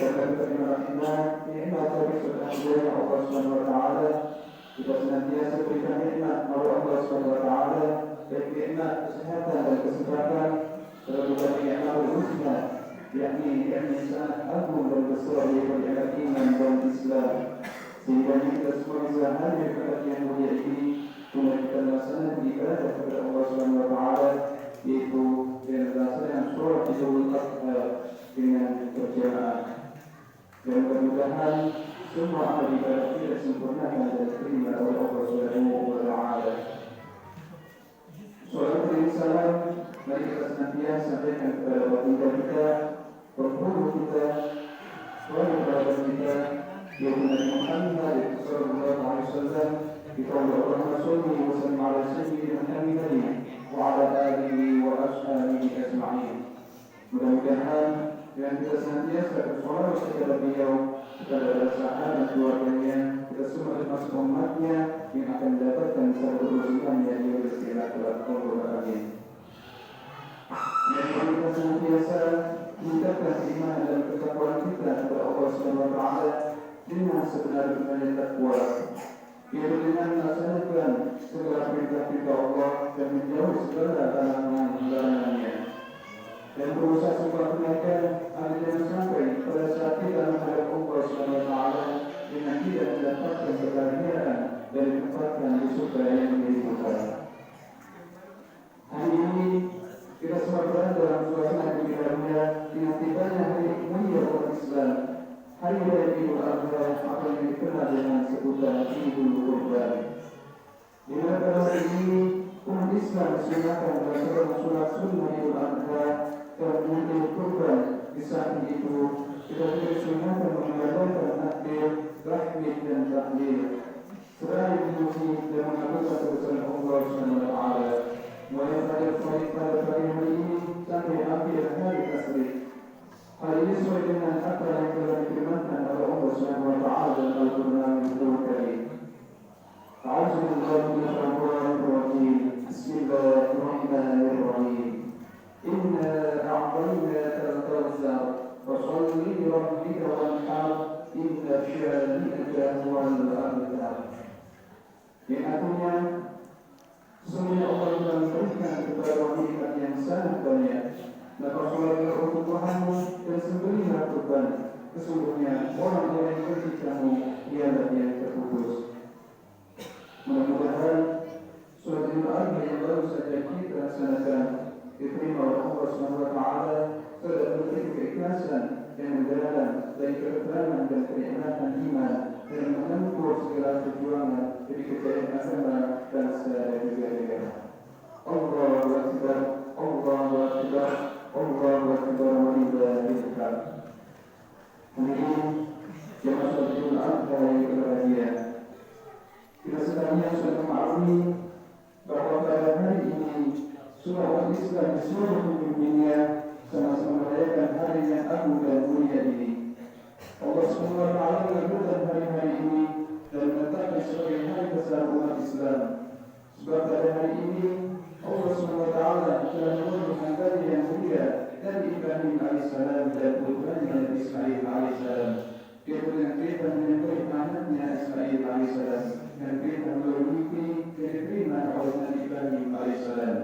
Karena kita nikmat dari surga Allah Subhanahu wa taala, kita senantiasa berikan nikmat oleh Allah Subhanahu wa taala, baik nikmat kesehatan dan kesempatan, serta nikmat husna, yakni sangat agung dan besar daripada iman dan Islam. Sehingga kita semua bisa hadir kepada yang mulia ini, kemudian kita melaksanakan ibadah kepada Allah Subhanahu wa taala, yaitu dengan melaksanakan sholat Idul Adha dengan berjamaah. Dan mudah-mudahan semua amal ibadah kita sempurnakan dan diterima oleh Allah Subhanahu wa taala. Salat dan salam mari kita senantiasa sampaikan kepada baginda kita, penghulu kita, sahabat kita, yaitu Nabi Muhammad sallallahu alaihi wasallam. Kita Allahumma shalli wa sallim ala sayyidina Muhammadin wa ala alihi wa ashabihi ajma'in. Mudah-mudahan dengan kita senantiasa bersolawat kepada beliau, kepada sahabat keluarganya, kita semua termasuk umatnya yang akan mendapatkan satu kerusuhan yang bersilat kepada Allah. Amin. Dan kita senantiasa meningkatkan iman dan ketakwaan kita kepada Allah Subhanahu wa taala dengan sebenar-benarnya takwa, yaitu dengan melaksanakan segala perintah-perintah Allah dan menjauhi segala larangan-larangannya. Dan berusaha sempurnakan agar jangan sampai pada saat kita menghadap Allah Subhanahu wa taala dengan tidak mendapatkan kebahagiaan dan ditempatkan di surga yang menjadi. Hari ini kita semua berada dalam suasana gembira dengan tibanya hari mulia umat Islam, hari raya Idul Adha atau yang dikenal dengan sebutan Idul Kurban. Di mana pada hari ini umat Islam disunahkan melaksanakan sholat sunnah Idul Adha dan mengambil kurban. Di saat itu kita disunahkan mengadakan takbir, tahmid dan tahlil, seraya memuji dan mengagungkan kebesaran Allah Subhanahu wa taala. Mulai pada pagi hari ini sampai akhir hari tasbih. Hal ini sesuai dengan apa yang telah difirmankan oleh Allah Subhanahu wa taala dalam Al-Qur'an Al-Karim. A'udzu billahi minasyaitonir rajim. Bismillahirrahmanirrahim. Inna a'tainaka al-kawtsar fasholli li rabbika wanhar inna syani'aka huwal abtar. Yang artinya, sesungguhnya Allah telah memberikan kepada nikmat yang sangat banyak. Maka sholatlah untuk Tuhanmu dan sembelihlah kurban. Sesungguhnya orang yang mengikuti kamu ialah yang terputus. Mudah-mudahan sholat Idul Adha yang baru saja kita laksanakan diterima oleh Allah Subhanahu wa taala serta memberi keikhlasan yang mendalam dari keterangan dan kenikmatan iman dan menempuh segala perjuangan demi kejayaan agama, bangsa dan juga negara. Allahu Akbar, Allahu Akbar, Allahu Akbar walillahil hamd. Kemudian jemaah sholat Idul Adha yang berbahagia, kita sekalian sudah memaklumi bahwa pada hari ini surah Al-Islam di seluruh dunia sama-sama merayakan hari yang agung dan mulia ini. Allah Subhanahu wa taala mengabulkan hari-hari ini dan menetapkan sebagai hari besar umat Islam. Sebab pada hari ini Allah Subhanahu wa taala telah menurunkan nabi yang mulia Nabi Ibrahim alaihissalam dan putranya Nabi Ismail alaihissalam. Dia dengan perintah menyembelih anaknya Ismail alaihissalam dan perintah memiliki diterima oleh Nabi Ibrahim alaihissalam.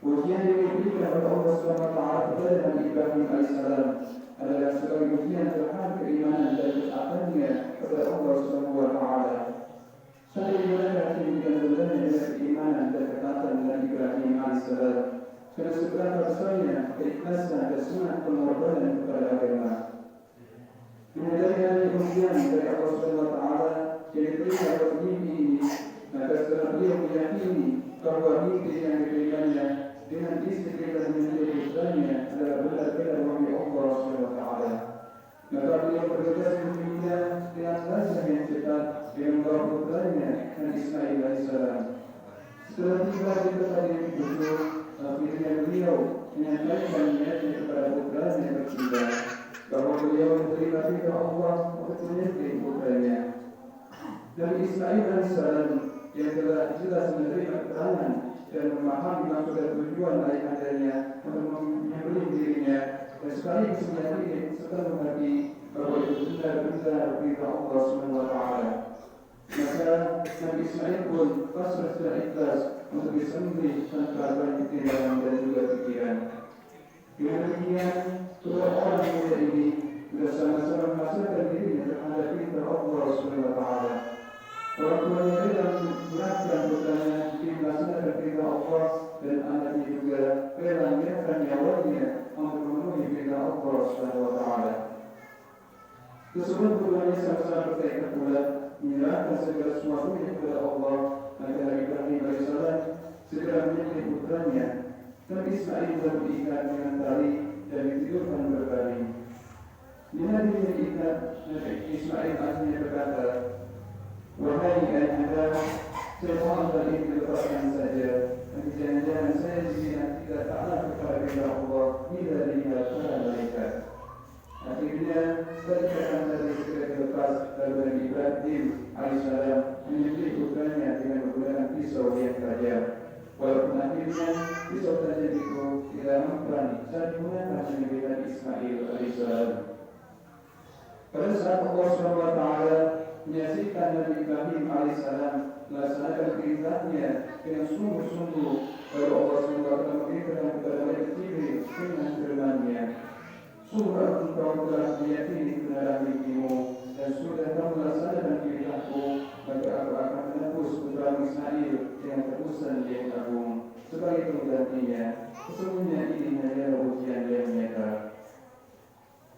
Ujian yang diberikan oleh Allah Subhanahu wa taala kepada Nabi Ibrahim alaihissalam adalah sebagai ujian terhadap keimanan dan ketaatan kepada Allah Subhanahu wa taala. Saya mereka demikian benar dengan keimanan dan ketaatan Nabi Ibrahim alaihissalam. Karena seberapa besarnya keikhlasan dan semangat pengorbanan kepada agama. Menyadari ujian dari Allah Subhanahu wa taala yang diberikan oleh mimpi ini, maka setelah beliau meyakini bahwa mimpi yang diberikannya dengan istri dan menjadi putranya adalah benar-benar wahyu Allah Subhanahu wa taala. Maka beliau bergegas meminta dengan langkah yang cepat dengan membawa putranya Nabi Ismail alaihissalam. Setelah tiba di tempat yang duduk, akhirnya beliau menyampaikan niatnya kepada putranya berkata bahwa beliau menerima perintah Allah untuk menjadi putranya. Nabi Ismail alaihissalam yang telah jelas menerima keterangan dan memahami maksud dan tujuan ayah andanya untuk menyembelih dirinya, dan sekaligus meyakini serta mengerti bahwa itu benar-benar perintah Allah Subhanahu wa Ta'ala. Maka Nabi Ismail pun pasrah dan ikhlas untuk disembelih tanpa banyak tindakan dan juga pikiran. Dengan demikian, kedua orang muda ini sudah sama-sama memasrahkan dirinya terhadap perintah Allah Subhanahu wa Ta'ala. Orang tuanya rela menyerahkan putranya di melaksanakan perintah Allah, dan anaknya juga rela menyerahkan nyawanya untuk memenuhi perintah Allah Subhanahu wa Ta'ala. Tersebut keduanya sama-sama bertekad bulat menyerahkan segala sesuatunya kepada Allah. Maka Nabi Ibrahim alaihissalam segera menyembelih putranya. Nabi Ismail telah diikat dengan tali dan ditidurkan berbaring. Di hari ini diikat, Nabi Ismail akhirnya berkata, "Wahai ayahanda, saya mohon hal ini dilepaskan saja. Nanti jangan-jangan saya di sini tidak taat kepada perintah Allah, tidak dilihat para malaikat." Akhirnya perkataan tadi segera dilepas, lalu Nabi Ibrahim alaihissalam menyembelih putranya dengan menggunakan pisau yang tajam. Walaupun akhirnya pisau tajam itu tidak mempan saat digunakan menyembelih Nabi Ismail alaihissalam. Pada saat Allah Subhanahu wa Ta'ala menyaksikan Nabi Ibrahim alaihissalam melaksanakan perintahnya dengan sungguh-sungguh, lalu Allah Subhanahu wa Ta'ala memerintahkan kepada malaikat Jibril dengan firman-Nya, "Sungguh engkau telah meyakini kebenaran mimpimu dan sudah kamu melaksanakan perintahku, maka aku akan menebus putra Ismail dengan tebusan yang agung sebagai penggantinya. Sesungguhnya ini hanyalah ujian yang nyata."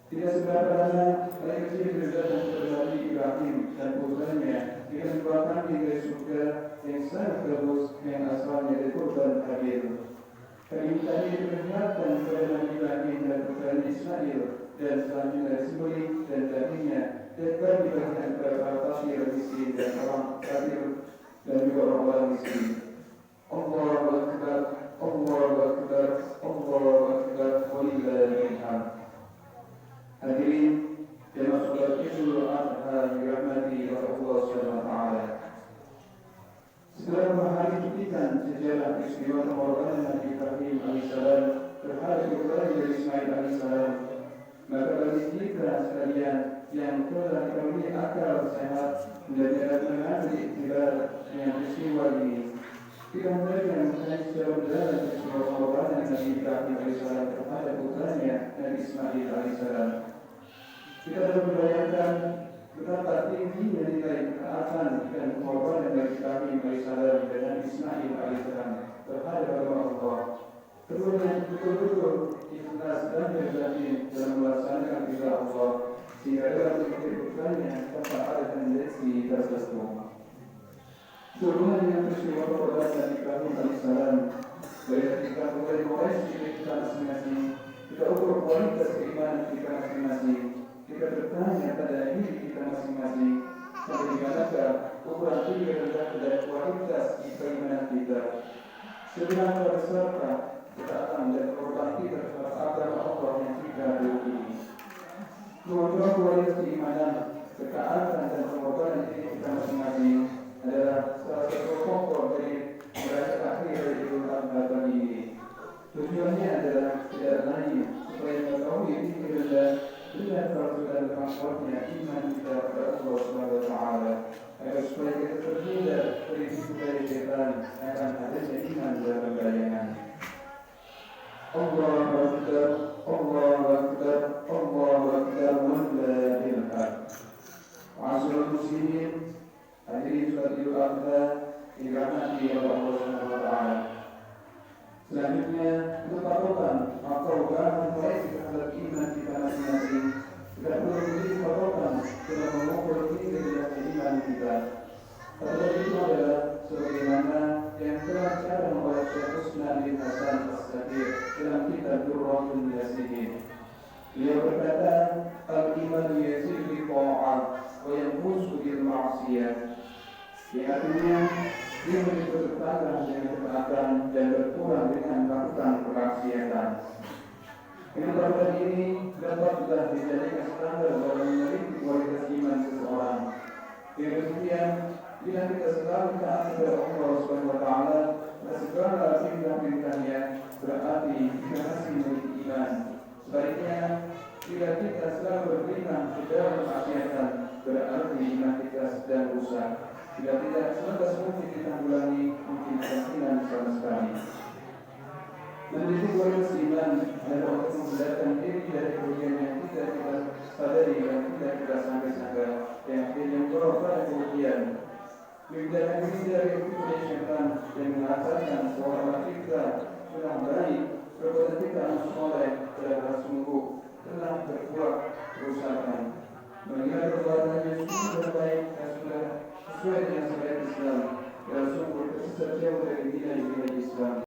Tidak seberapa lama, malaikat Jibril datang kepada Nabi Ibrahim dan putranya dengan membawa kambing dari surga yang sangat bagus yang asalnya dari kurban Habil. Kambing tadi diperlihatkan kepada Nabi Ibrahim dan putranya Ismail, dan selanjutnya disembelih dan dagingnya dibagikan kepada para fakir miskin dan orang kafir dan juga orang-orang miskin. Allahu Akbar, Allahu Akbar, Allahu Akbar, walillahil hamd. Hadirin jemaah salat Idul Adha yang dirahmati oleh Allah Subhanahu wa Ta'ala. Setelah memahami cutikan sejarah peristiwa pengorbanan Nabi Ibrahim alaihissalam terhadap putranya Ismail alaihissalam, maka bagi kita sekalian yang telah dikaruniai akal sehat menjadi alat mengambil iktibar dengan peristiwa ini, kita hendaknya mengkaji secara mendalam peristiwa pengorbanan Nabi Ibrahim alaihissalam terhadap putranya Nabi Ismail alaihissalam. Kita dapat membayangkan betapa tingginya nilai ketaatan dan pengorbanan Nabi Ibrahim alaihissalam dan Nabi Ismail alaihissalam terhadap agama Allah. Keduanya betul-betul ikhlas dan beryakin dalam melaksanakan perintah Allah, sehingga dalam mendidik putranya tanpa ada tendensi tertentu. Sehubungan dengan peristiwa pengorbanan Nabi Ibrahim alaihissalam, dari ketika mulai Quraisy kita masing-masing, kita ukur kualitas keimanan kita masing-masing. Kita bertanya pada diri kita masing-masing, bagaimanakah ukuran tinggi dan kualitas keimanan kita? Seberapa besarkah ketaatan dan korban kita terhadap agama Allah yang kita miliki? Dua kualitas keimanan, ketaatan dan pengorbanan diri kita masing-masing adalah salah satu pokok dari merayakan akhir dari Idul Adha kali ini. Tujuannya adalah tidak lain supaya mengetahui diri dan dengan perbuatan transportnya iman kita kepada Allah Subhanahu wa Ta'ala, agar supaya kita terhindar dari tipu daya syaitan akan adanya iman dalam bayangan. Allahu Akbar, Allahu Akbar, Allahu Akbar, wallahil hamd. Ma'asyiral muslimin, hadirin salat Idul Adha dirahmati oleh Allah Subhanahu wa Ta'ala. Selanjutnya, untuk patokan atau bahan proyeksi terhadap iman kita masing-masing, tidak perlu menjadi patokan dalam mengukur tinggi dan iman kita. Patokan itu adalah sebagaimana yang telah dicatat oleh Syekh Usman bin Hasan As-Sakir dalam kitab Durratun Nasihin. Beliau berkata, "Al-iman yazidu bil ta'at wa yanqusu bil ma'siyah." Yang artinya, dia menjadi bertambah dengan ketaatan dan berkurang dengan melakukan kemaksiatan. Pengetahuan ini dapat sudah dijadikan standar dalam meneliti kualitas iman seseorang. Dengan demikian, bila kita selalu taat kepada Allah Subhanahu wa Ta'ala dan segala perintah-perintahnya, berarti kita masih memiliki iman. Sebaliknya, jika kita selalu bergelimang di dalam kemaksiatan, berarti iman kita sedang rusak. Jika tidak, sebatas mungkin ditanggulangi, mungkin kemungkinan sama sekali. Meneliti kualitas iman adalah untuk membedakan diri dari kerugian yang tidak kita sadari dan tidak kita sangka-sangka, yang akhirnya membawa pada kerugian. Membedakan diri dari kerugian syaitan yang mengatakan bahwa kita sudah baik, perbuatan kita soleh adalah sungguh telah berbuat kerusakan. Mengingat perbuatannya sudah baik dan sudah sesuai dengan syariat Islam, dan sungguh tersesat jauh dari nilai-nilai Islam.